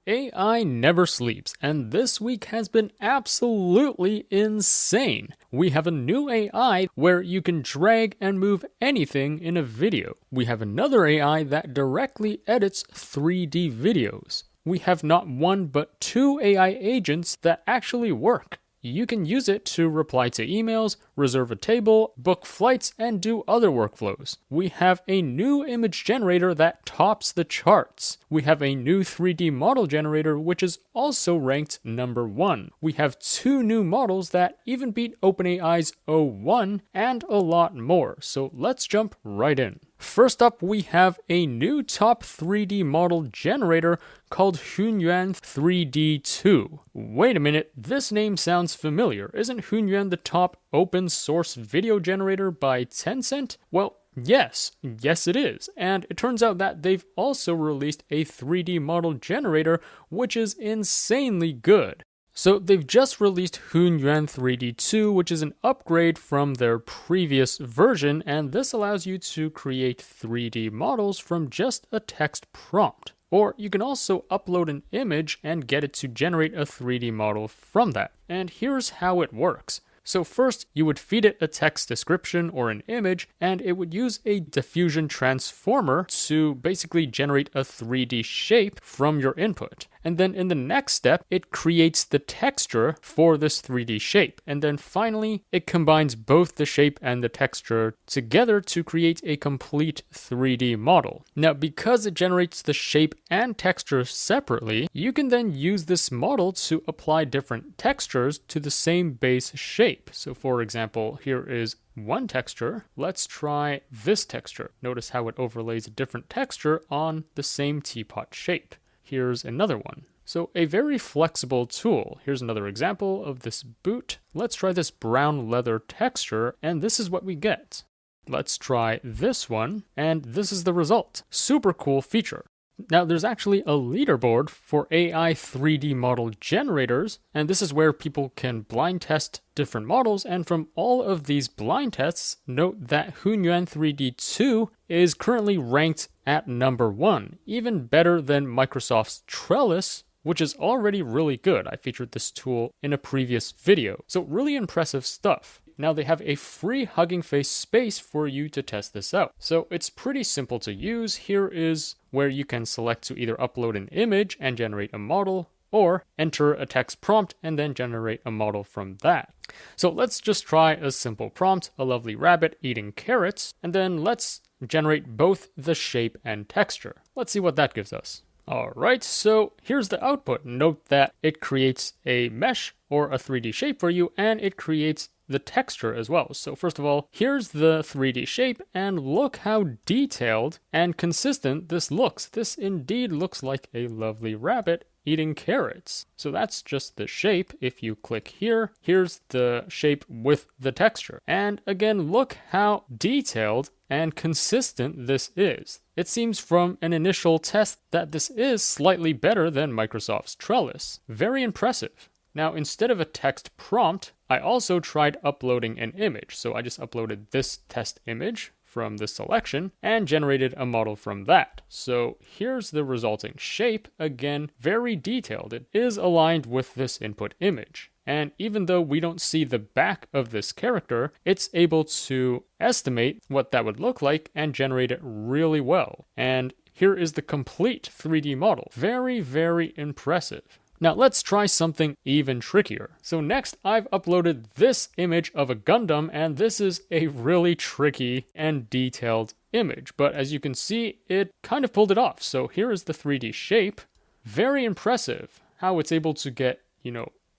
AI never sleeps, and this week has been absolutely insane. We have a new AI where you can drag and move anything in a video. We have another AI that directly edits 3D videos. We have not one but two AI agents that actually work. You can use it to reply to emails, reserve a table, book flights, and do other workflows. We have a new image generator that tops the charts. We have a new 3D model generator which is also ranked number 1. We have two new models that even beat OpenAI's O1 and a lot more. So let's jump right in. First up, we have a new top 3D model generator called Hunyuan 3D2. Wait a minute, this name sounds familiar. Isn't Hunyuan the top open source video generator by Tencent? Well, yes it is. And it turns out that they've also released a 3D model generator which is insanely good. So they've just released Hunyuan 3D2, which is an upgrade from their previous version, and this allows you to create 3D models from just a text prompt. Or you can also upload an image and get it to generate a 3D model from that. And here's how it works. So first, you would feed it a text description or an image, and it would use a diffusion transformer to basically generate a 3D shape from your input. And then in the next step, it creates the texture for this 3D shape. And then finally, it combines both the shape and the texture together to create a complete 3D model. Now, because it generates the shape and texture separately, you can then use this model to apply different textures to the same base shape. So for example, here is one texture. Let's try this texture. Notice how it overlays a different texture on the same teapot shape. Here's another one. So a very flexible tool. Here's another example of this boot. Let's try this brown leather texture, and this is what we get. Let's try this one, and this is the result. Super cool feature. Now, there's actually a leaderboard for AI 3D model generators, and this is where people can blind test different models, and from all of these blind tests, note that Hunyuan 3D2 is currently ranked at number 1, even better than Microsoft's Trellis, which is already really good. I featured this tool in a previous video. So really impressive stuff. Now they have a free Hugging Face space for you to test this out. So it's pretty simple to use. Here is where you can select to either upload an image and generate a model, or enter a text prompt and then generate a model from that. So let's just try a simple prompt, a lovely rabbit eating carrots, and then let's generate both the shape and texture. Let's see what that gives us. Alright, so here's the output. Note that it creates a mesh or a 3D shape for you, and it creates the texture as well. So first of all, here's the 3D shape, and look how detailed and consistent this looks. This indeed looks like a lovely rabbit eating carrots. So that's just the shape. If you click here, here's the shape with the texture. And again, look how detailed and consistent this is. It seems from an initial test that this is slightly better than Microsoft's Trellis. Very impressive. Now, instead of a text prompt, I also tried uploading an image. So I just uploaded this test image from the selection and generated a model from that. So here's the resulting shape. Again, very detailed. It is aligned with this input image. And even though we don't see the back of this character, it's able to estimate what that would look like and generate it really well. And here is the complete 3D model. Very, very impressive. Now let's try something even trickier. So next, I've uploaded this image of a Gundam, and this is a really tricky and detailed image. But as you can see, it kind of pulled it off. So here is the 3D shape. Very impressive how it's able to get,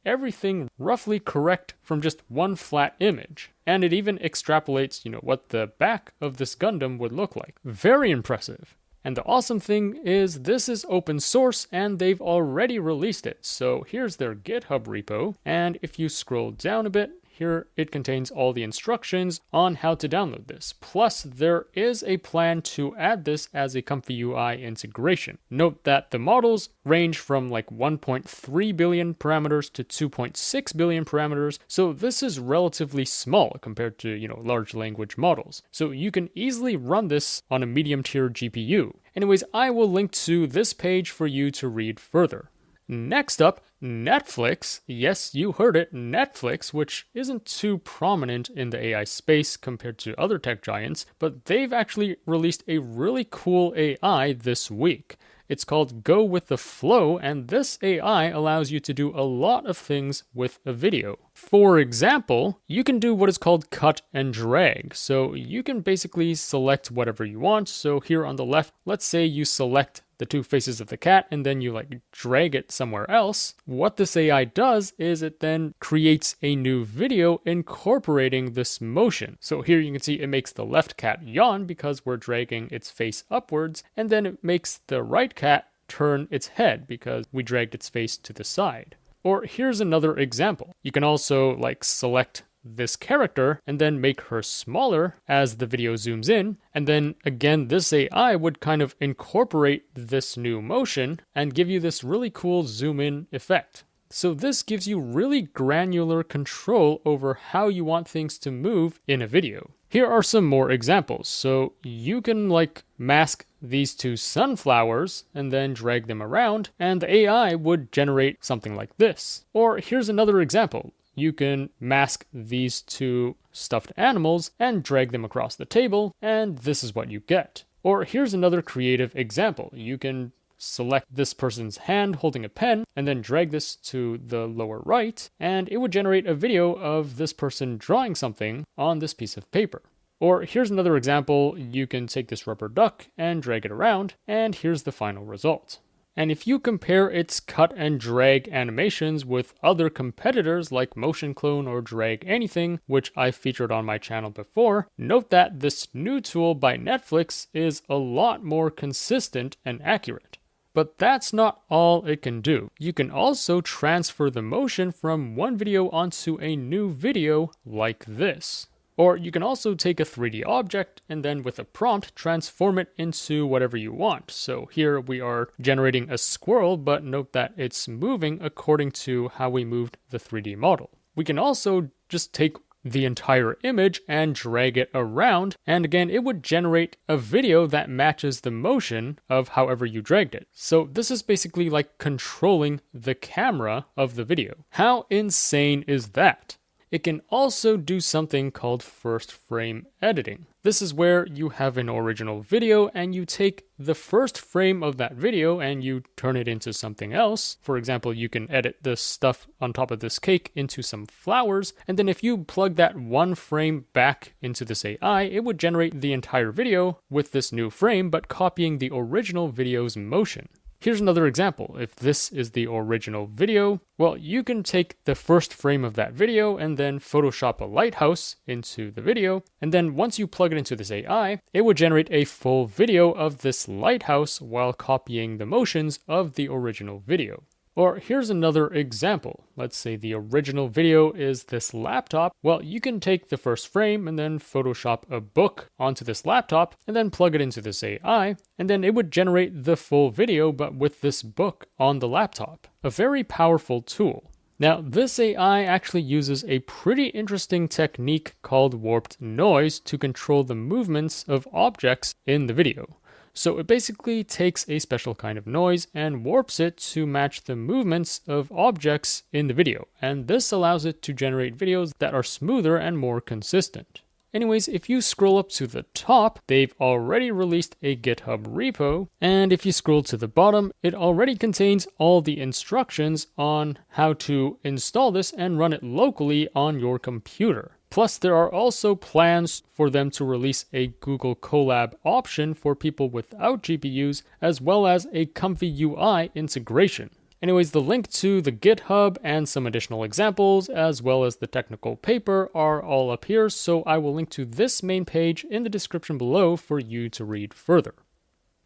everything roughly correct from just one flat image. And it even extrapolates, what the back of this Gundam would look like. Very impressive. And the awesome thing is this is open source and they've already released it. So here's their GitHub repo. And if you scroll down a bit, here it contains all the instructions on how to download this. Plus, there is a plan to add this as a Comfy UI integration. Note that the models range from like 1.3 billion parameters to 2.6 billion parameters. So this is relatively small compared to, large language models. So you can easily run this on a medium tier GPU. Anyways, I will link to this page for you to read further. Next up, Netflix. Yes, you heard it, Netflix, which isn't too prominent in the AI space compared to other tech giants, but they've actually released a really cool AI this week. It's called Go with the Flow, and this AI allows you to do a lot of things with a video. For example, you can do what is called cut and drag. So you can basically select whatever you want. So here on the left, let's say you select the two faces of the cat and then you drag it somewhere else. What this AI does is it then creates a new video incorporating this motion. So here you can see it makes the left cat yawn because we're dragging its face upwards, and then it makes the right cat turn its head because we dragged its face to the side. Or here's another example. You can also select this character and then make her smaller as the video zooms in. And then again, this AI would kind of incorporate this new motion and give you this really cool zoom in effect. So this gives you really granular control over how you want things to move in a video. Here are some more examples. So you can mask these two sunflowers and then drag them around, and the AI would generate something like this. Or here's another example. You can mask these two stuffed animals and drag them across the table, and this is what you get. Or here's another creative example. You can select this person's hand holding a pen and then drag this to the lower right, and it would generate a video of this person drawing something on this piece of paper. Or here's another example. You can take this rubber duck and drag it around, and here's the final result. And if you compare its cut and drag animations with other competitors like Motion Clone or Drag Anything, which I featured on my channel before, note that this new tool by Netflix is a lot more consistent and accurate. But that's not all it can do. You can also transfer the motion from one video onto a new video like this. Or you can also take a 3D object and then with a prompt transform it into whatever you want. So here we are generating a squirrel, but note that it's moving according to how we moved the 3D model. We can also just take the entire image and drag it around, and again it would generate a video that matches the motion of however you dragged it. So this is basically like controlling the camera of the video. How insane is that? It can also do something called first frame editing. This is where you have an original video and you take the first frame of that video and you turn it into something else. For example, you can edit the stuff on top of this cake into some flowers, and then if you plug that one frame back into this AI, it would generate the entire video with this new frame, but copying the original video's motion. Here's another example. If this is the original video, well, you can take the first frame of that video and then Photoshop a lighthouse into the video. And then once you plug it into this AI, it would generate a full video of this lighthouse while copying the motions of the original video. Or here's another example. Let's say the original video is this laptop. Well, you can take the first frame and then Photoshop a book onto this laptop and then plug it into this AI, and then it would generate the full video but with this book on the laptop. A very powerful tool. Now, this AI actually uses a pretty interesting technique called warped noise to control the movements of objects in the video. So it basically takes a special kind of noise and warps it to match the movements of objects in the video. And this allows it to generate videos that are smoother and more consistent. Anyways, if you scroll up to the top, they've already released a GitHub repo. And if you scroll to the bottom, it already contains all the instructions on how to install this and run it locally on your computer. Plus, there are also plans for them to release a Google Colab option for people without GPUs, as well as a comfy UI integration. Anyways, the link to the GitHub and some additional examples, as well as the technical paper, are all up here, so I will link to this main page in the description below for you to read further.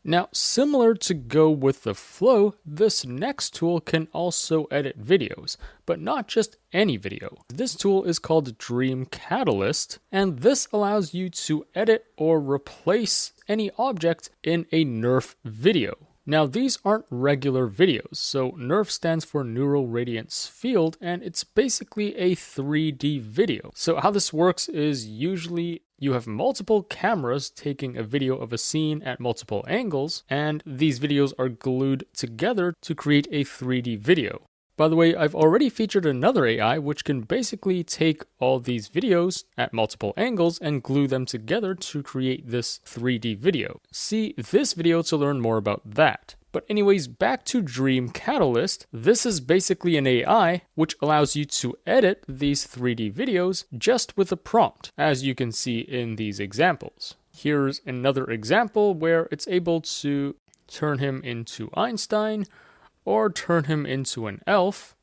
Now, similar to Go with the Flow, this next tool can also edit videos, but not just any video. This tool is called Dream Catalyst, and this allows you to edit or replace any object in a Nerf video. Now, these aren't regular videos, so NeRF stands for Neural Radiance Field, and it's basically a 3D video. So how this works is usually you have multiple cameras taking a video of a scene at multiple angles, and these videos are glued together to create a 3D video. By the way, I've already featured another AI which can basically take all these videos at multiple angles and glue them together to create this 3D video. See this video to learn more about that. But anyways, back to Dream Catalyst. This is basically an AI which allows you to edit these 3D videos just with a prompt, as you can see in these examples. Here's another example where it's able to turn him into Einstein, or turn him into an elf,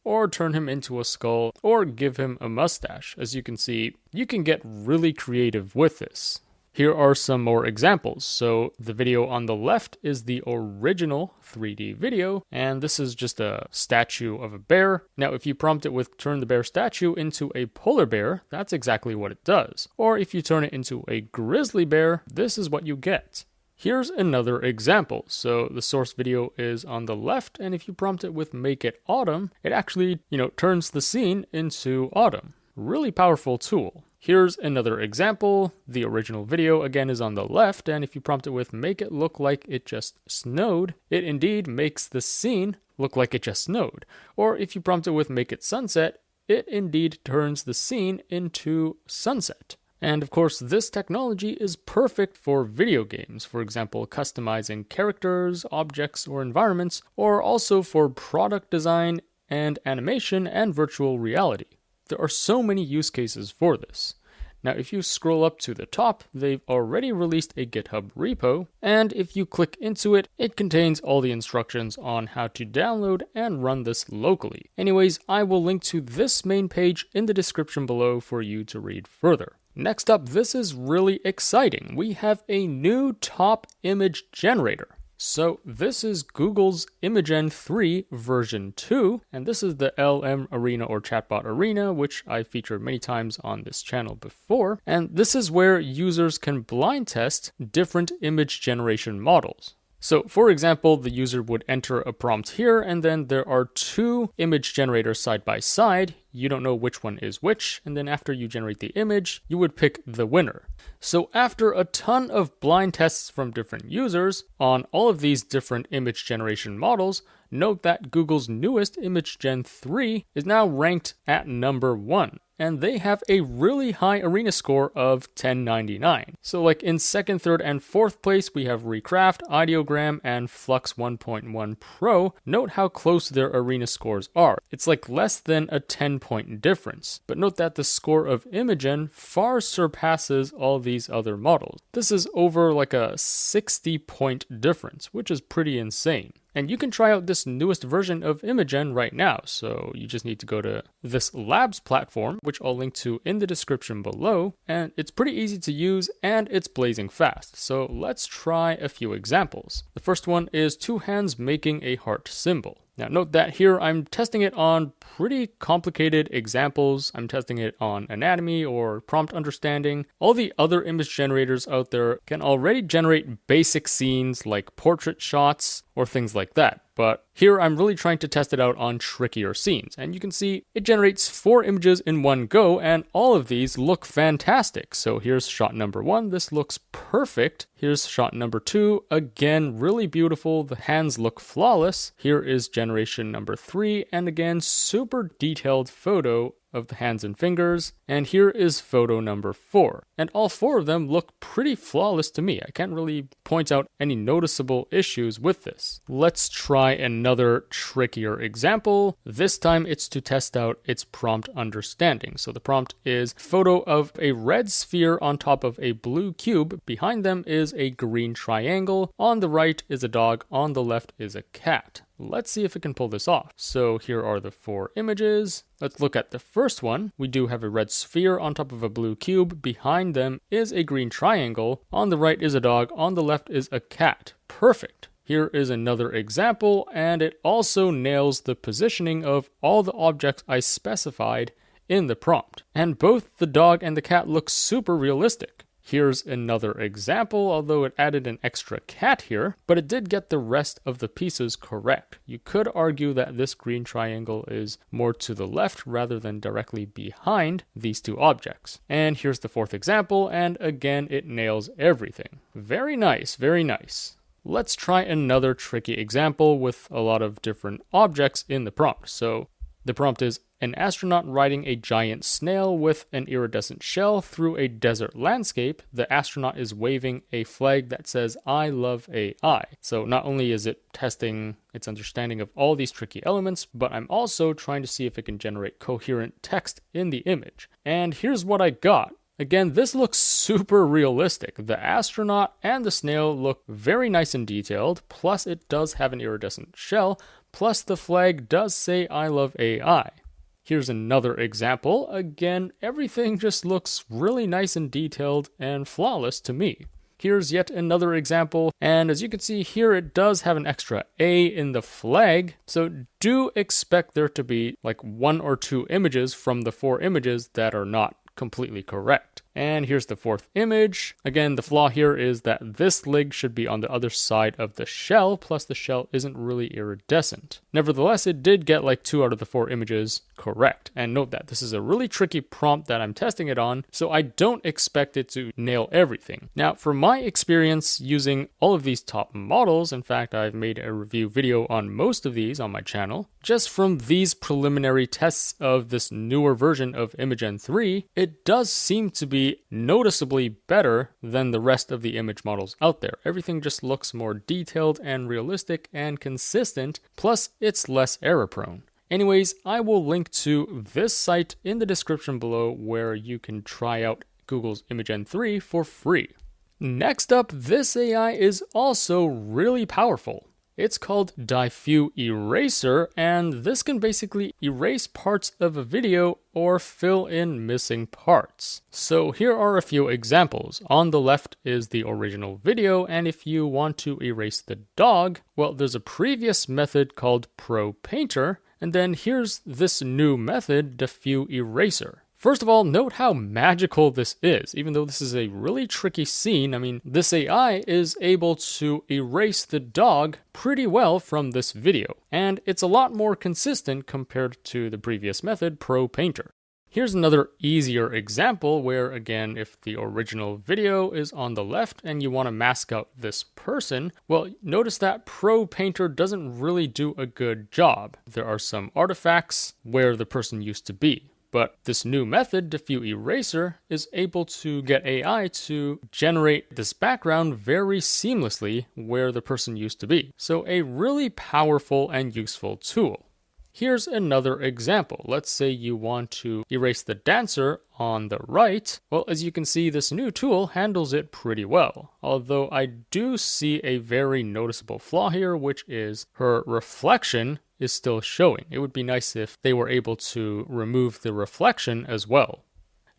or turn him into a skull, or give him a mustache. As you can see, you can get really creative with this. Here are some more examples. So the video on the left is the original 3D video, and this is just a statue of a bear. Now, if you prompt it with turn the bear statue into a polar bear, that's exactly what it does. Or if you turn it into a grizzly bear, this is what you get. Here's another example. So the source video is on the left, and if you prompt it with make it autumn, it actually, turns the scene into autumn. Really powerful tool. Here's another example. The original video again is on the left, and if you prompt it with make it look like it just snowed, it indeed makes the scene look like it just snowed. Or if you prompt it with make it sunset, it indeed turns the scene into sunset. And of course, this technology is perfect for video games, for example, customizing characters, objects, or environments, or also for product design and animation and virtual reality. There are so many use cases for this. Now, if you scroll up to the top, they've already released a GitHub repo, and if you click into it, it contains all the instructions on how to download and run this locally. Anyways, I will link to this main page in the description below for you to read further. Next up, this is really exciting. We have a new top image generator. So this is Google's Imagen 3 version 2, and this is the LM Arena or Chatbot Arena, which I featured many times on this channel before. And this is where users can blind test different image generation models. So for example, the user would enter a prompt here, and then there are two image generators side by side. You don't know which one is which, and then after you generate the image, you would pick the winner. So after a ton of blind tests from different users on all of these different image generation models, note that Google's newest Imagen 3 is now ranked at number 1. And they have a really high arena score of 1099. So like in second, third, and fourth place, we have Recraft, Ideogram, and Flux 1.1 Pro. Note how close their arena scores are. It's like less than a 10-point difference. But note that the score of Imagen far surpasses all these other models. This is over like a 60-point difference, which is pretty insane. And you can try out this newest version of Imagen right now. So you just need to go to this labs platform, which I'll link to in the description below. And it's pretty easy to use and it's blazing fast. So let's try a few examples. The first one is two hands making a heart symbol. Now note that here I'm testing it on pretty complicated examples. I'm testing it on anatomy or prompt understanding. All the other image generators out there can already generate basic scenes like portrait shots or things like that. But here I'm really trying to test it out on trickier scenes. And you can see it generates 4 images in one go, and all of these look fantastic. So here's shot number 1. This looks perfect. Here's shot number 2. Again, really beautiful. The hands look flawless. Here is generation number 3. And again, super detailed photo of the hands and fingers. And here is photo number 4. And all 4 of them look pretty flawless to me. I can't really point out any noticeable issues with this. Let's try another trickier example. This time it's to test out its prompt understanding. So the prompt is photo of a red sphere on top of a blue cube. Behind them is a green triangle. On the right is a dog. On the left is a cat. Let's see if it can pull this off. So here are the 4 images. Let's look at the first one. We do have a red sphere on top of a blue cube. Behind them is a green triangle. On the right is a dog. On the left is a cat. Perfect. Here is another example, and it also nails the positioning of all the objects I specified in the prompt. And both the dog and the cat look super realistic. Here's another example, although it added an extra cat here, but it did get the rest of the pieces correct. You could argue that this green triangle is more to the left rather than directly behind these two objects. And here's the fourth example, and again, it nails everything. Very nice, very nice. Let's try another tricky example with a lot of different objects in the prompt. So the prompt is an astronaut riding a giant snail with an iridescent shell through a desert landscape. The astronaut is waving a flag that says, "I love AI." So not only is it testing its understanding of all these tricky elements, but I'm also trying to see if it can generate coherent text in the image. And here's what I got. Again, this looks super realistic. The astronaut and the snail look very nice and detailed, plus it does have an iridescent shell, plus the flag does say, "I love AI." Here's another example. Again, everything just looks really nice and detailed and flawless to me. Here's yet another example, and as you can see here, it does have an extra A in the flag, so do expect there to be like 1 or 2 images from the 4 images that are not completely correct. And here's the fourth image. Again, the flaw here is that this leg should be on the other side of the shell, plus the shell isn't really iridescent. Nevertheless, it did get like 2 out of the 4 images correct. And note that this is a really tricky prompt that I'm testing it on, so I don't expect it to nail everything. Now, from my experience using all of these top models, in fact, I've made a review video on most of these on my channel, just from these preliminary tests of this newer version of Imagen 3, it does seem to be noticeably better than the rest of the image models out there. Everything just looks more detailed and realistic and consistent, plus it's less error prone. Anyways, I will link to this site in the description below where you can try out Google's Imagen 3 for free. Next up, this AI is also really powerful. It's called DiffuEraser, and this can basically erase parts of a video or fill in missing parts. So here are a few examples. On the left is the original video, and if you want to erase the dog, well, there's a previous method called ProPainter, and then here's this new method, DiffuEraser. First of all, note how magical this is. Even though this is a really tricky scene, I mean, this AI is able to erase the dog pretty well from this video. And it's a lot more consistent compared to the previous method, ProPainter. Here's another easier example where, again, if the original video is on the left and you want to mask out this person, well, notice that ProPainter doesn't really do a good job. There are some artifacts where the person used to be. But this new method, DiffuEraser, is able to get AI to generate this background very seamlessly where the person used to be. So a really powerful and useful tool. Here's another example. Let's say you want to erase the dancer on the right. Well, as you can see, this new tool handles it pretty well. Although I do see a very noticeable flaw here, which is her reflection is still showing. It would be nice if they were able to remove the reflection as well.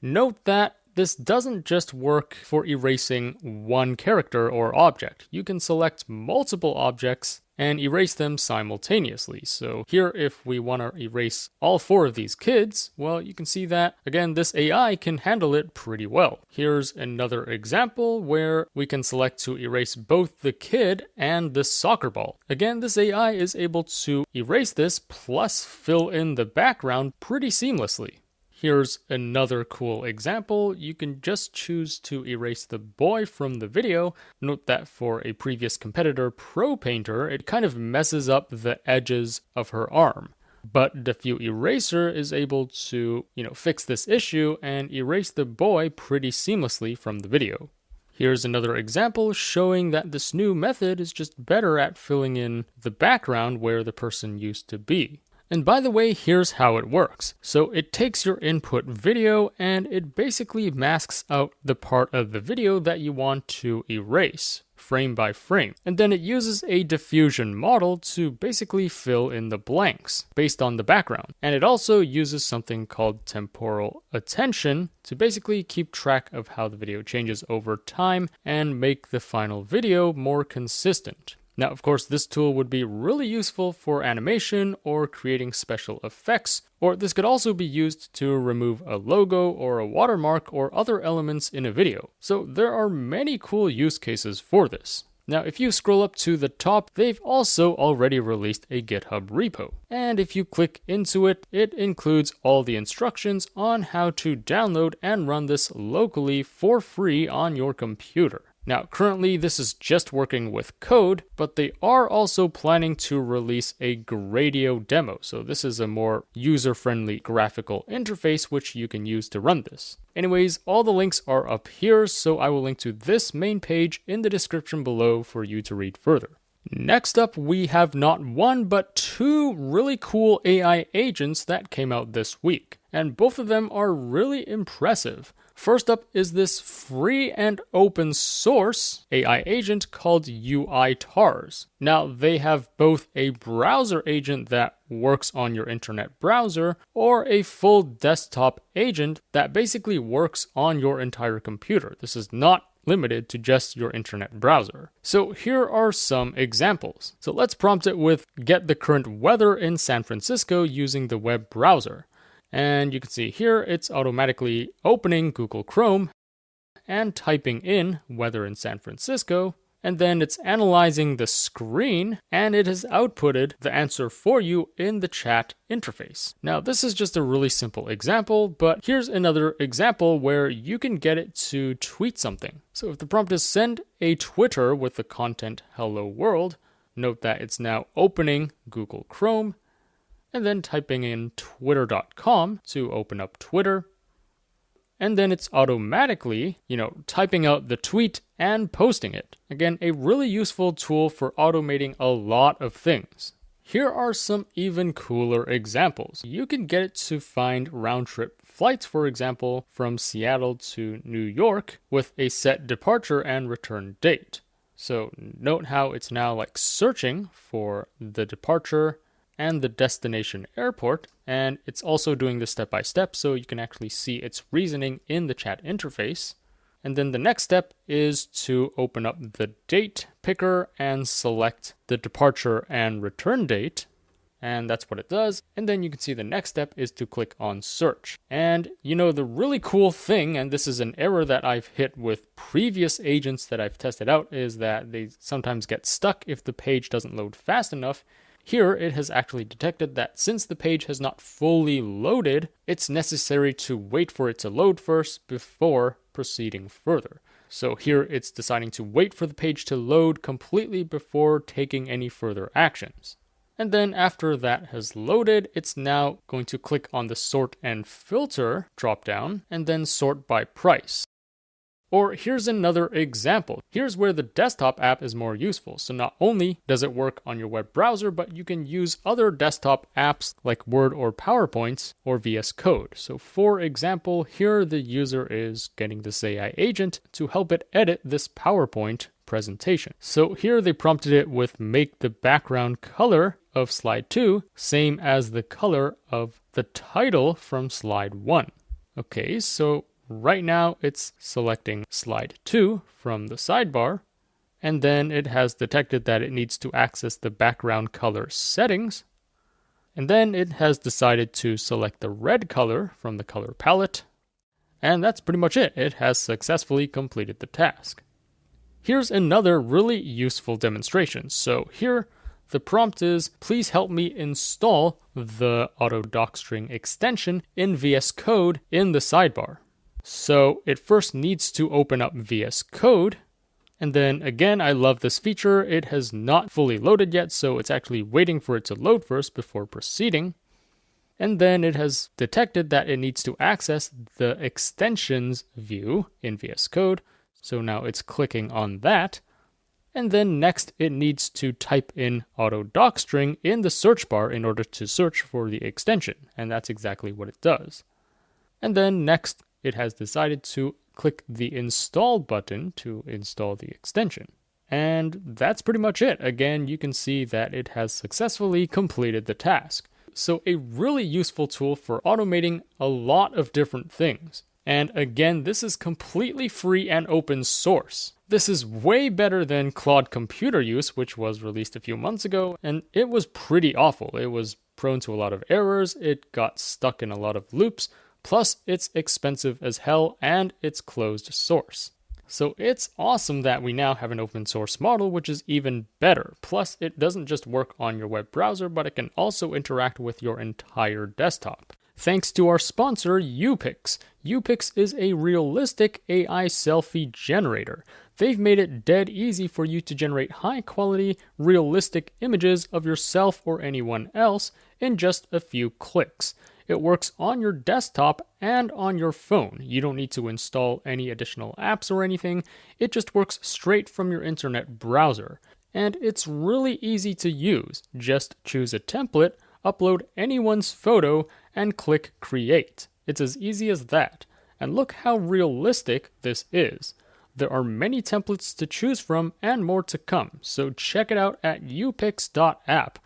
Note that this doesn't just work for erasing one character or object. You can select multiple objects and erase them simultaneously. So here, if we want to erase all 4 of these kids, well, you can see that, again, this AI can handle it pretty well. Here's another example where we can select to erase both the kid and the soccer ball. Again, this AI is able to erase this plus fill in the background pretty seamlessly. Here's another cool example. You can just choose to erase the boy from the video. Note that for a previous competitor, ProPainter, it kind of messes up the edges of her arm. But DiffuEraser is able to, fix this issue and erase the boy pretty seamlessly from the video. Here's another example showing that this new method is just better at filling in the background where the person used to be. And by the way, here's how it works. So it takes your input video and it basically masks out the part of the video that you want to erase, frame by frame. And then it uses a diffusion model to basically fill in the blanks based on the background. And it also uses something called temporal attention to basically keep track of how the video changes over time and make the final video more consistent. Now, of course, this tool would be really useful for animation or creating special effects, or this could also be used to remove a logo or a watermark or other elements in a video. So there are many cool use cases for this. Now, if you scroll up to the top, they've also already released a GitHub repo. And if you click into it, it includes all the instructions on how to download and run this locally for free on your computer. Now, currently, this is just working with code, but they are also planning to release a Gradio demo. So this is a more user-friendly graphical interface which you can use to run this. Anyways, all the links are up here, so I will link to this main page in the description below for you to read further. Next up, we have not one, but two really cool AI agents that came out this week, and both of them are really impressive. First up is this free and open source AI agent called UiTars. Now, they have both a browser agent that works on your internet browser or a full desktop agent that basically works on your entire computer. This is not limited to just your internet browser. So here are some examples. So let's prompt it with get the current weather in San Francisco using the web browser. And you can see here it's automatically opening Google Chrome and typing in weather in San Francisco. And then it's analyzing the screen and it has outputted the answer for you in the chat interface. Now, this is just a really simple example, but here's another example where you can get it to tweet something. So if the prompt is send a Twitter with the content hello world, note that it's now opening Google Chrome and then typing in twitter.com to open up Twitter. And then it's automatically, typing out the tweet and posting it. Again, a really useful tool for automating a lot of things. Here are some even cooler examples. You can get it to find round-trip flights, for example, from Seattle to New York with a set departure and return date. So note how it's now searching for the departure and the destination airport, and it's also doing this step by step so you can actually see its reasoning in the chat interface. And then the next step is to open up the date picker and select the departure and return date. And that's what it does. And then you can see the next step is to click on search. And the really cool thing, and this is an error that I've hit with previous agents that I've tested out, is that they sometimes get stuck if the page doesn't load fast enough. Here, it has actually detected that since the page has not fully loaded, it's necessary to wait for it to load first before proceeding further. So here, it's deciding to wait for the page to load completely before taking any further actions. And then after that has loaded, it's now going to click on the sort and filter dropdown and then sort by price. Or here's another example. Here's where the desktop app is more useful. So not only does it work on your web browser, but you can use other desktop apps like Word or PowerPoint or VS Code. So for example, here the user is getting this AI agent to help it edit this PowerPoint presentation. So here they prompted it with make the background color of slide 2 same as the color of the title from slide 1. Okay, so right now, it's selecting slide 2 from the sidebar, and then it has detected that it needs to access the background color settings, and then it has decided to select the red color from the color palette, and that's pretty much it. It has successfully completed the task. Here's another really useful demonstration. So here, the prompt is, please help me install the auto docstring extension in VS Code in the sidebar. So it first needs to open up VS Code. And then again, I love this feature. It has not fully loaded yet, so it's actually waiting for it to load first before proceeding. And then it has detected that it needs to access the extensions view in VS Code. So now it's clicking on that. And then next, it needs to type in auto docstring in the search bar in order to search for the extension. And that's exactly what it does. And then next, it has decided to click the install button to install the extension. And that's pretty much it. Again, you can see that it has successfully completed the task. So a really useful tool for automating a lot of different things. And again, this is completely free and open source. This is way better than Claude Computer Use, which was released a few months ago, and it was pretty awful. It was prone to a lot of errors, it got stuck in a lot of loops, plus it's expensive as hell, and it's closed source. So it's awesome that we now have an open source model, which is even better. Plus, it doesn't just work on your web browser, but it can also interact with your entire desktop. Thanks to our sponsor, UPix. UPix is a realistic AI selfie generator. They've made it dead easy for you to generate high-quality, realistic images of yourself or anyone else in just a few clicks. It works on your desktop and on your phone. You don't need to install any additional apps or anything. It just works straight from your internet browser. And it's really easy to use. Just choose a template, upload anyone's photo, and click Create. It's as easy as that. And look how realistic this is. There are many templates to choose from and more to come, so check it out at upix.app.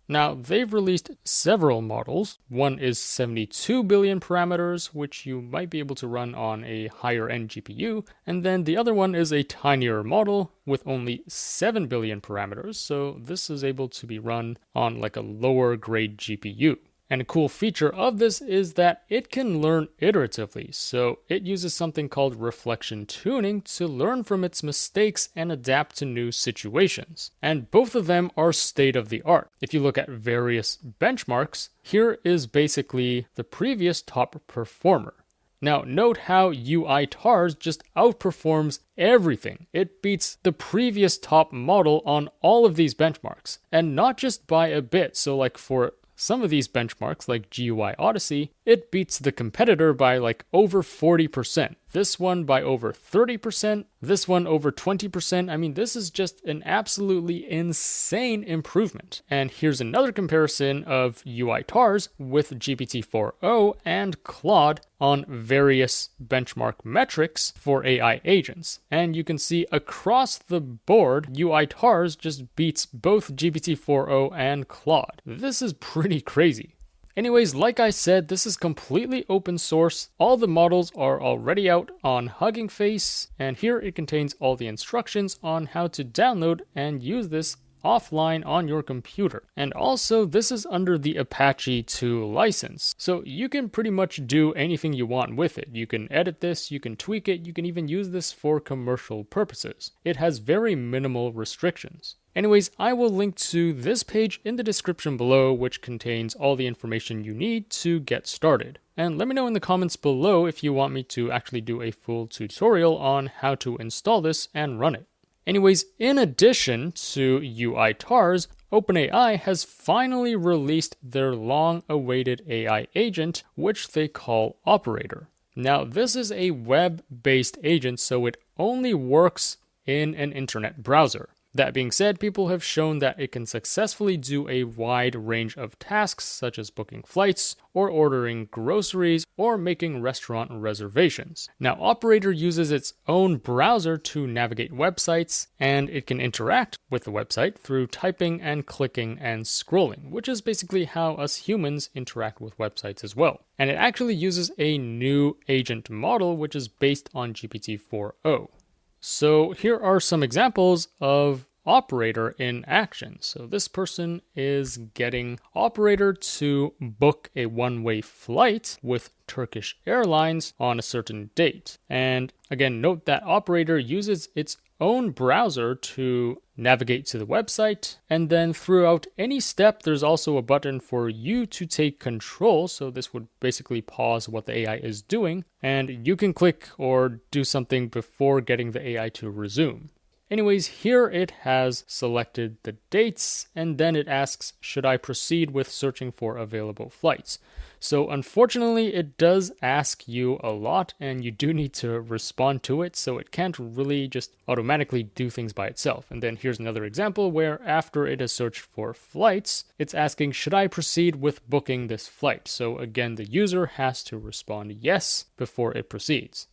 Now, they've released several models. One is 72 billion parameters, which you might be able to run on a higher-end GPU, and then the other one is a tinier model with only 7 billion parameters, so this is able to be run on like a lower-grade GPU. And a cool feature of this is that it can learn iteratively, so it uses something called reflection tuning to learn from its mistakes and adapt to new situations. And both of them are state-of-the-art. If you look at various benchmarks, here is basically the previous top performer. Now, note how UiTars just outperforms everything. It beats the previous top model on all of these benchmarks, and not just by a bit. So like for some of these benchmarks, like GUI Odyssey, it beats the competitor by like over 40%. This one by over 30%, this one over 20%. I mean, this is just an absolutely insane improvement. And here's another comparison of UiTars with GPT-4o and Claude on various benchmark metrics for AI agents. And you can see across the board, UiTars just beats both GPT-4o and Claude. This is pretty crazy. Anyways, like I said, this is completely open source. All the models are already out on Hugging Face, and here it contains all the instructions on how to download and use this offline on your computer. And also, this is under the Apache 2 license, so you can pretty much do anything you want with it. You can edit this, you can tweak it, you can even use this for commercial purposes. It has very minimal restrictions. Anyways, I will link to this page in the description below, which contains all the information you need to get started. And let me know in the comments below if you want me to actually do a full tutorial on how to install this and run it. Anyways, in addition to UiTars, OpenAI has finally released their long-awaited AI agent, which they call Operator. Now, this is a web-based agent, so it only works in an internet browser. That being said, people have shown that it can successfully do a wide range of tasks such as booking flights, or ordering groceries, or making restaurant reservations. Now, Operator uses its own browser to navigate websites, and it can interact with the website through typing and clicking and scrolling, which is basically how us humans interact with websites as well. And it actually uses a new agent model, which is based on GPT-4o. So here are some examples of Operator in action. So this person is getting Operator to book a one-way flight with Turkish Airlines on a certain date. And again, note that Operator uses its own browser to navigate to the website, and then throughout any step there's also a button for you to take control, so this would basically pause what the AI is doing, and you can click or do something before getting the AI to resume. Anyways, here it has selected the dates, and then it asks, should I proceed with searching for available flights? So unfortunately, it does ask you a lot, and you do need to respond to it, so it can't really just automatically do things by itself. And then here's another example where after it has searched for flights, it's asking, should I proceed with booking this flight? So again, the user has to respond yes before it proceeds.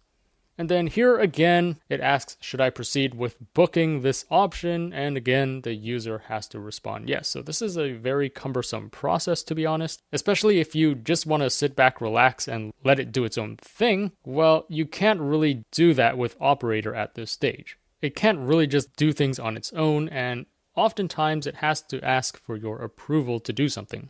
And then here again, it asks, should I proceed with booking this option? And again, the user has to respond yes. So this is a very cumbersome process, to be honest, especially if you just want to sit back, relax, and let it do its own thing. Well, you can't really do that with Operator at this stage. It can't really just do things on its own, and oftentimes it has to ask for your approval to do something.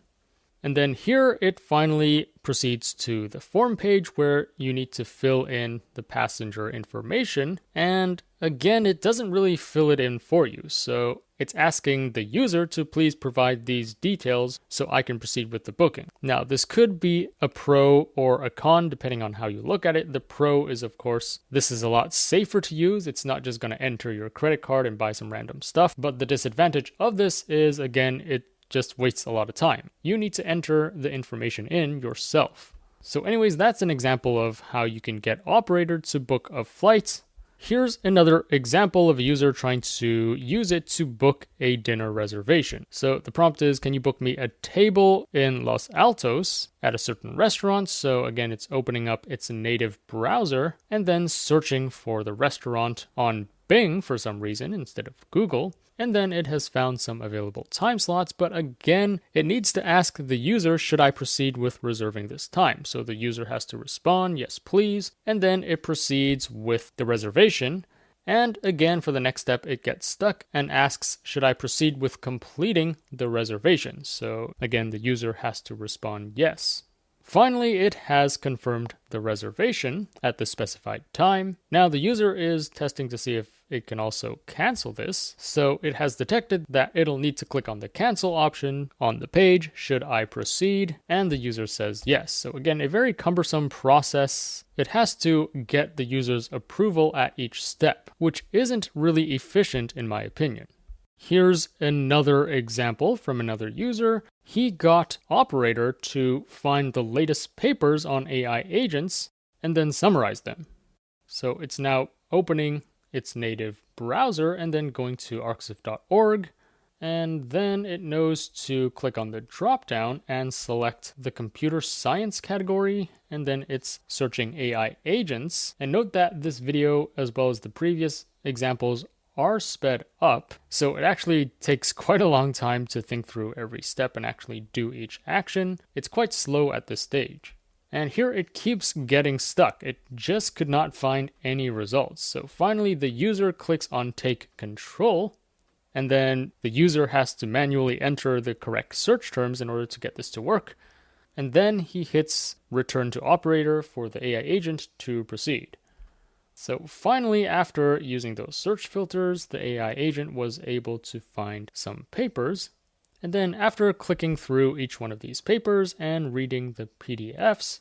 And then here it finally proceeds to the form page where you need to fill in the passenger information. And again, it doesn't really fill it in for you. So it's asking the user to please provide these details so I can proceed with the booking. Now, this could be a pro or a con depending on how you look at it. The pro is, of course, this is a lot safer to use. It's not just going to enter your credit card and buy some random stuff. But the disadvantage of this is, again, it just wastes a lot of time. You need to enter the information in yourself. So anyways, that's an example of how you can get Operator to book a flight. Here's another example of a user trying to use it to book a dinner reservation. So the prompt is, can you book me a table in Los Altos at a certain restaurant? So again, it's opening up its native browser and then searching for the restaurant on Bing for some reason instead of Google. And then it has found some available time slots, but again, it needs to ask the user, should I proceed with reserving this time? So the user has to respond, yes, please. And then it proceeds with the reservation. And again, for the next step, it gets stuck and asks, should I proceed with completing the reservation? So again, the user has to respond, yes. Finally, it has confirmed the reservation at the specified time. Now the user is testing to see if it can also cancel this. So it has detected that it'll need to click on the cancel option on the page. Should I proceed? And the user says yes. So again, a very cumbersome process. It has to get the user's approval at each step, which isn't really efficient in my opinion. Here's another example from another user. He got Operator to find the latest papers on AI agents and then summarize them. So it's now opening its native browser and then going to arxiv.org. And then it knows to click on the dropdown and select the computer science category. And then it's searching AI agents. And note that this video, as well as the previous examples, are sped up, so it actually takes quite a long time to think through every step and actually do each action. It's quite slow at this stage. And here it keeps getting stuck. It just could not find any results. So finally the user clicks on take control, and then the user has to manually enter the correct search terms in order to get this to work. And then he hits return to Operator for the AI agent to proceed. So finally, after using those search filters, the AI agent was able to find some papers. And then after clicking through each one of these papers and reading the PDFs,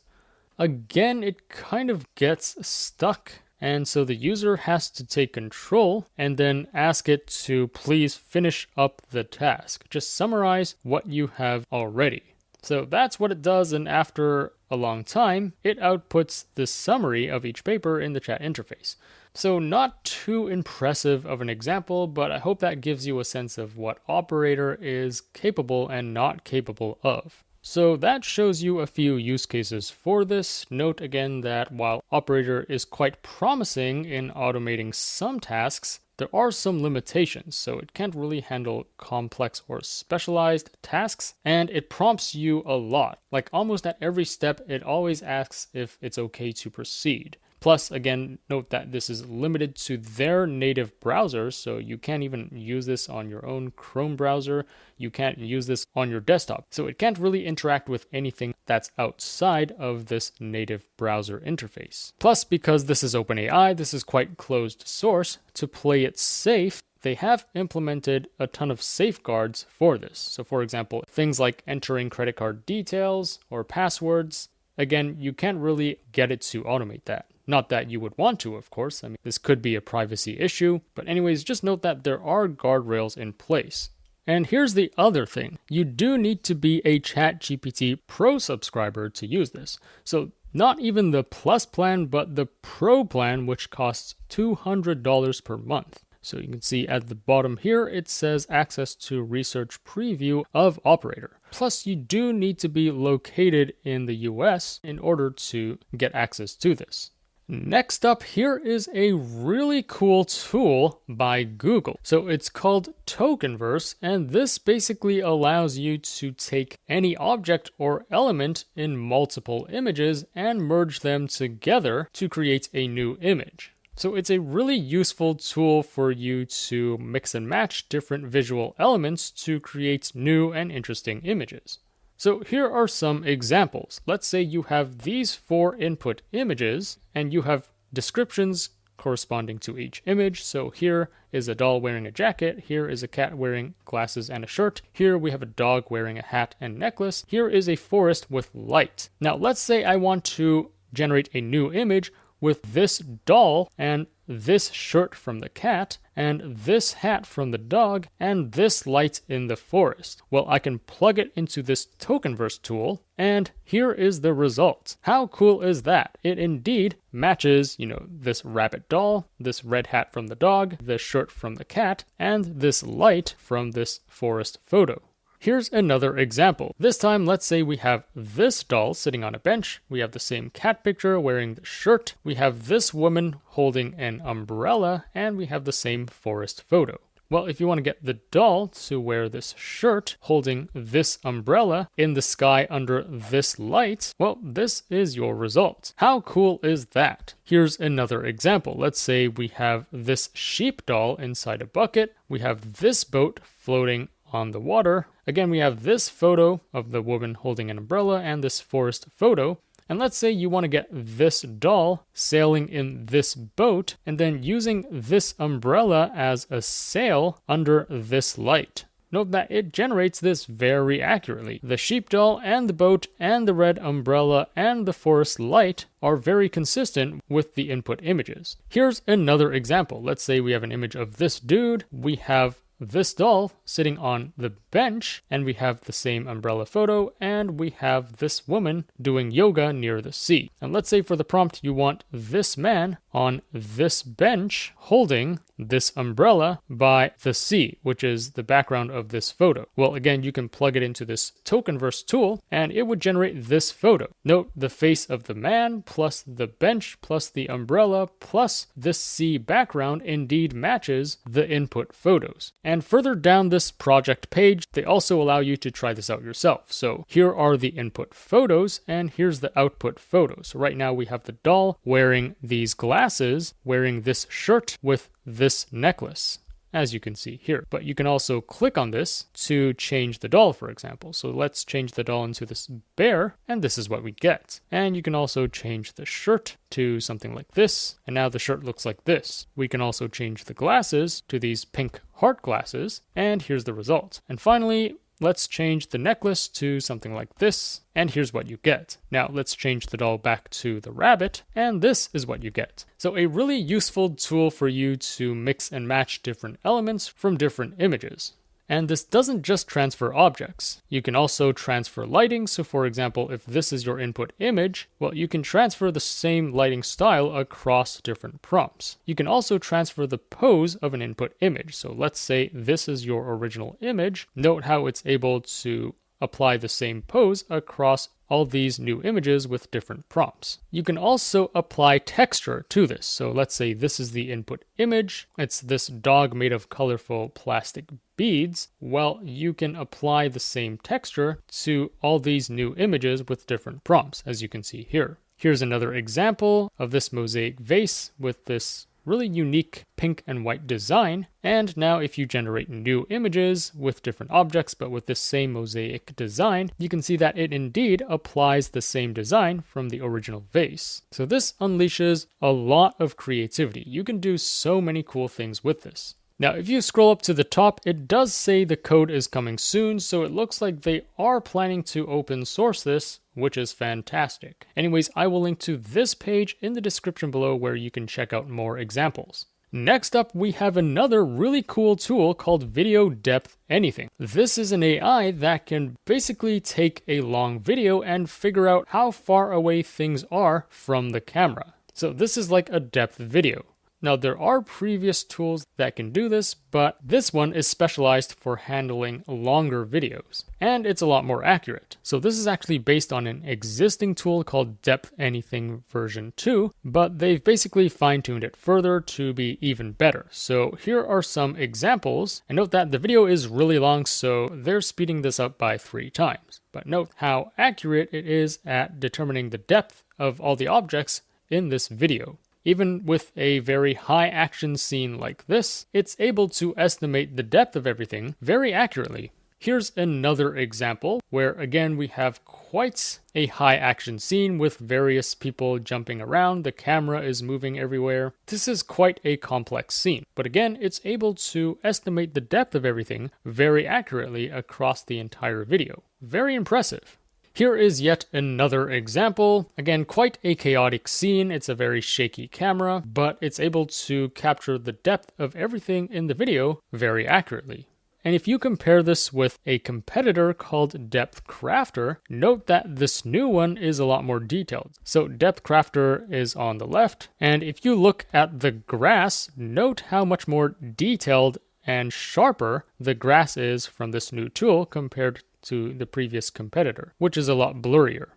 again, it kind of gets stuck. And so the user has to take control and then ask it to please finish up the task. Just summarize what you have already. So that's what it does, and after a long time, it outputs the summary of each paper in the chat interface. So not too impressive of an example, but I hope that gives you a sense of what Operator is capable and not capable of. So that shows you a few use cases for this. Note again that while Operator is quite promising in automating some tasks, there are some limitations, so it can't really handle complex or specialized tasks, and it prompts you a lot. Like almost at every step, it always asks if it's okay to proceed. Plus, again, note that this is limited to their native browser, so you can't even use this on your own Chrome browser. You can't use this on your desktop. So it can't really interact with anything that's outside of this native browser interface. Plus, because this is OpenAI, this is quite closed source. To play it safe, they have implemented a ton of safeguards for this. So for example, things like entering credit card details or passwords. Again, you can't really get it to automate that. Not that you would want to, of course. I mean, this could be a privacy issue. But anyways, just note that there are guardrails in place. And here's the other thing. You do need to be a ChatGPT Pro subscriber to use this. So not even the Plus plan, but the Pro plan, which costs $200 per month. So you can see at the bottom here, it says access to research preview of Operator. Plus, you do need to be located in the US in order to get access to this. Next up, here is a really cool tool by Google. So it's called TokenVerse, and this basically allows you to take any object or element in multiple images and merge them together to create a new image. So it's a really useful tool for you to mix and match different visual elements to create new and interesting images. So here are some examples. Let's say you have these 4 input images and you have descriptions corresponding to each image. So here is a doll wearing a jacket. Here is a cat wearing glasses and a shirt. Here we have a dog wearing a hat and necklace. Here is a forest with light. Now let's say I want to generate a new image with this doll and this shirt from the cat and this hat from the dog and this light in the forest. Well, I can plug it into this TokenVerse tool and here is the result. How cool is that? It indeed matches, this rabbit doll, this red hat from the dog, this shirt from the cat, and this light from this forest photo. Here's another example. This time, let's say we have this doll sitting on a bench. We have the same cat picture wearing the shirt. We have this woman holding an umbrella, and we have the same forest photo. Well, if you want to get the doll to wear this shirt holding this umbrella in the sky under this light, well, this is your result. How cool is that? Here's another example. Let's say we have this sheep doll inside a bucket. We have this boat floating on the water. Again, we have this photo of the woman holding an umbrella and this forest photo. And let's say you want to get this doll sailing in this boat and then using this umbrella as a sail under this light. Note that it generates this very accurately. The sheep doll and the boat and the red umbrella and the forest light are very consistent with the input images. Here's another example. Let's say we have an image of this dude. We have this doll sitting on the bench, and we have the same umbrella photo, and we have this woman doing yoga near the sea. And let's say for the prompt, you want this man on this bench holding this umbrella by the sea, which is the background of this photo. Well, again, you can plug it into this TokenVerse tool, and it would generate this photo. Note the face of the man, plus the bench, plus the umbrella, plus this sea background indeed matches the input photos. And further down this project page, they also allow you to try this out yourself. So here are the input photos, and here's the output photos. So right now we have the doll wearing these glasses, wearing this shirt with this necklace, as you can see here. But you can also click on this to change the doll, for example. So let's change the doll into this bear, and this is what we get. And you can also change the shirt to something like this, and now the shirt looks like this. We can also change the glasses to these pink heart glasses, and here's the result. And finally, let's change the necklace to something like this, and here's what you get. Now let's change the doll back to the rabbit, and this is what you get. So a really useful tool for you to mix and match different elements from different images. And this doesn't just transfer objects. You can also transfer lighting. So for example, if this is your input image, well, you can transfer the same lighting style across different prompts. You can also transfer the pose of an input image. So let's say this is your original image. Note how it's able to apply the same pose across all these new images with different prompts. You can also apply texture to this. So let's say this is the input image. It's this dog made of colorful plastic beads. Well, you can apply the same texture to all these new images with different prompts, as you can see here. Here's another example of this mosaic vase with this really unique pink and white design. And now if you generate new images with different objects, but with this same mosaic design, you can see that it indeed applies the same design from the original vase. So this unleashes a lot of creativity. You can do so many cool things with this. Now, if you scroll up to the top, it does say the code is coming soon, so it looks like they are planning to open source this, which is fantastic. Anyways, I will link to this page in the description below where you can check out more examples. Next up, we have another really cool tool called Video Depth Anything. This is an AI that can basically take a long video and figure out how far away things are from the camera. So this is like a depth video. Now, there are previous tools that can do this, but this one is specialized for handling longer videos, and it's a lot more accurate. So this is actually based on an existing tool called Depth Anything version 2, but they've basically fine-tuned it further to be even better. So here are some examples, and note that the video is really long, so they're speeding this up by 3 times. But note how accurate it is at determining the depth of all the objects in this video. Even with a very high action scene like this, it's able to estimate the depth of everything very accurately. Here's another example where again we have quite a high action scene with various people jumping around, the camera is moving everywhere. This is quite a complex scene, but again it's able to estimate the depth of everything very accurately across the entire video. Very impressive. Here is yet another example. Again, quite a chaotic scene. It's a very shaky camera, but it's able to capture the depth of everything in the video very accurately. And if you compare this with a competitor called Depth Crafter, note that this new one is a lot more detailed. So Depth Crafter is on the left, and if you look at the grass, note how much more detailed and sharper the grass is from this new tool compared to the previous competitor, which is a lot blurrier.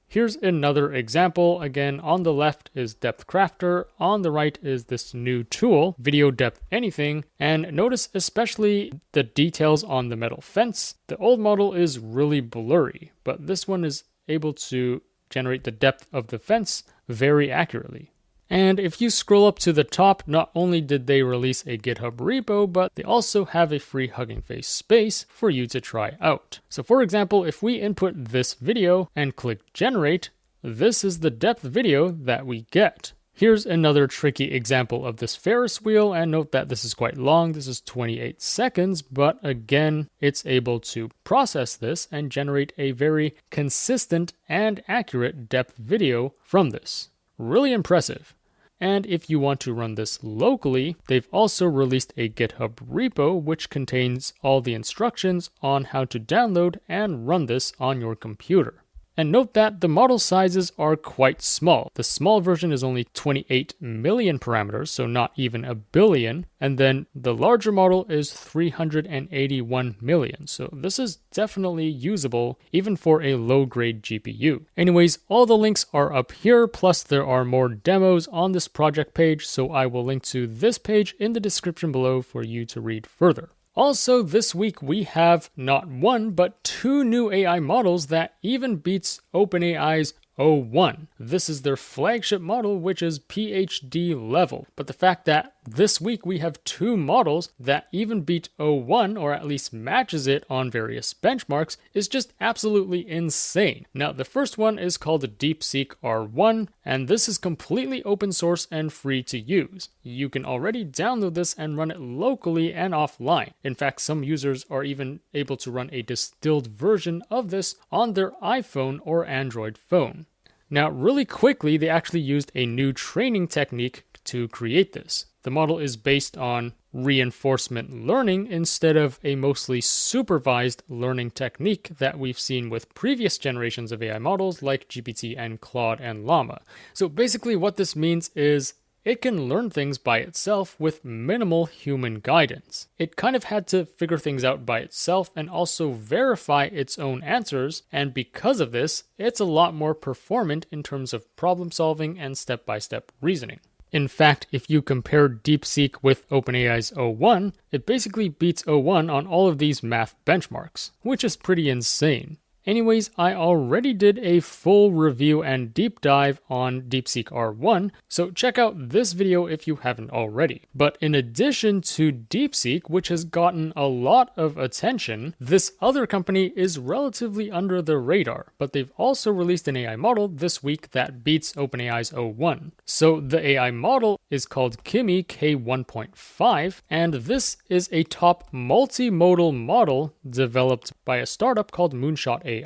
Here's another example. Again, on the left is Depth Crafter, on the right is this new tool, Video Depth Anything, and notice especially the details on the metal fence. The old model is really blurry, but this one is able to generate the depth of the fence very accurately. And if you scroll up to the top, not only did they release a GitHub repo, but they also have a free Hugging Face space for you to try out. So for example, if we input this video and click generate, this is the depth video that we get. Here's another tricky example of this Ferris wheel, and note that this is quite long. This is 28 seconds, but again, it's able to process this and generate a very consistent and accurate depth video from this. Really impressive. And if you want to run this locally, they've also released a GitHub repo which contains all the instructions on how to download and run this on your computer. And note that the model sizes are quite small. The small version is only 28 million parameters, so not even a billion. And then the larger model is 381 million. So this is definitely usable even for a low-grade GPU. Anyways, all the links are up here, plus there are more demos on this project page, so I will link to this page in the description below for you to read further. Also, this week we have not one, but 2 new AI models that even beats OpenAI's O1. This is their flagship model, which is PhD level. But the fact that this week we have 2 models that even beat O1, or at least matches it on various benchmarks, is just absolutely insane. Now, the first one is called DeepSeek R1, and this is completely open source and free to use. You can already download this and run it locally and offline. In fact, some users are even able to run a distilled version of this on their iPhone or Android phone. Now, really quickly, they actually used a new training technique to create this. The model is based on reinforcement learning instead of a mostly supervised learning technique that we've seen with previous generations of AI models like GPT and Claude and Llama. So basically what this means is it can learn things by itself with minimal human guidance. It kind of had to figure things out by itself and also verify its own answers, and because of this, it's a lot more performant in terms of problem solving and step-by-step reasoning. In fact, if you compare DeepSeek with OpenAI's O1, it basically beats O1 on all of these math benchmarks, which is pretty insane. Anyways, I already did a full review and deep dive on DeepSeek R1, so check out this video if you haven't already. But in addition to DeepSeek, which has gotten a lot of attention, this other company is relatively under the radar, but they've also released an AI model this week that beats OpenAI's O1. So the AI model is called Kimi K1.5, and this is a top multimodal model developed by a startup called Moonshot AI.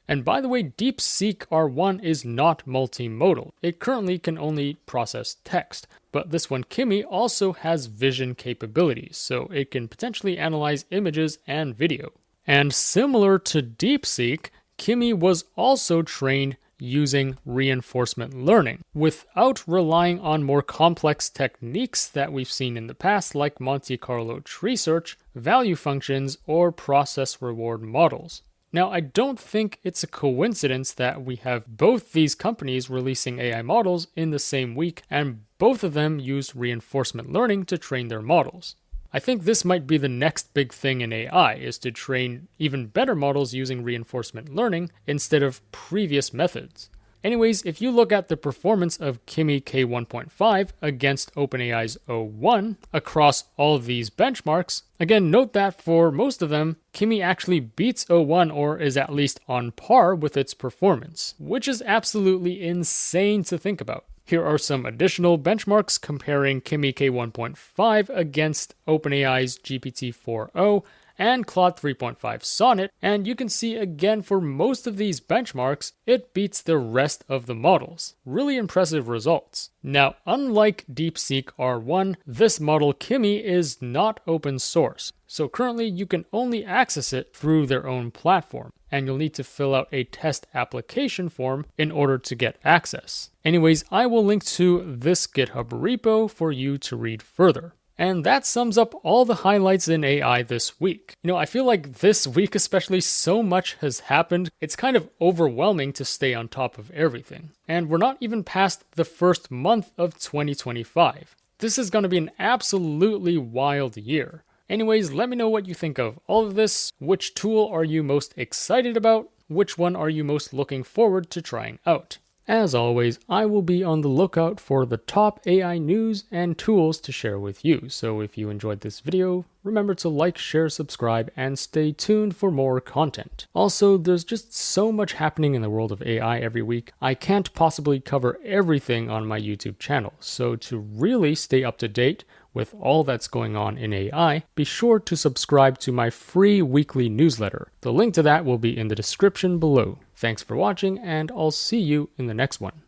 And by the way, DeepSeek R1 is not multimodal. It currently can only process text. But this one, Kimi, also has vision capabilities, so it can potentially analyze images and video. And similar to DeepSeek, Kimi was also trained using reinforcement learning without relying on more complex techniques that we've seen in the past, like Monte Carlo tree search, value functions, or process reward models. Now, I don't think it's a coincidence that we have both these companies releasing AI models in the same week, and both of them use reinforcement learning to train their models. I think this might be the next big thing in AI, is to train even better models using reinforcement learning instead of previous methods. Anyways, if you look at the performance of Kimi K1.5 against OpenAI's O1 across all of these benchmarks, again, note that for most of them, Kimi actually beats O1 or is at least on par with its performance, which is absolutely insane to think about. Here are some additional benchmarks comparing Kimi K1.5 against OpenAI's GPT-4o and Claude 3.5 Sonnet, and you can see again for most of these benchmarks, it beats the rest of the models. Really impressive results. Now, unlike DeepSeek R1, this model Kimi is not open source, so currently you can only access it through their own platform, and you'll need to fill out a test application form in order to get access. Anyways, I will link to this GitHub repo for you to read further. And that sums up all the highlights in AI this week. I feel like this week especially, so much has happened. It's kind of overwhelming to stay on top of everything. And we're not even past the first month of 2025. This is going to be an absolutely wild year. Anyways, let me know what you think of all of this. Which tool are you most excited about? Which one are you most looking forward to trying out? As always, I will be on the lookout for the top AI news and tools to share with you. So if you enjoyed this video, remember to like, share, subscribe, and stay tuned for more content. Also, there's just so much happening in the world of AI every week. I can't possibly cover everything on my YouTube channel. So to really stay up to date with all that's going on in AI, be sure to subscribe to my free weekly newsletter. The link to that will be in the description below. Thanks for watching, and I'll see you in the next one.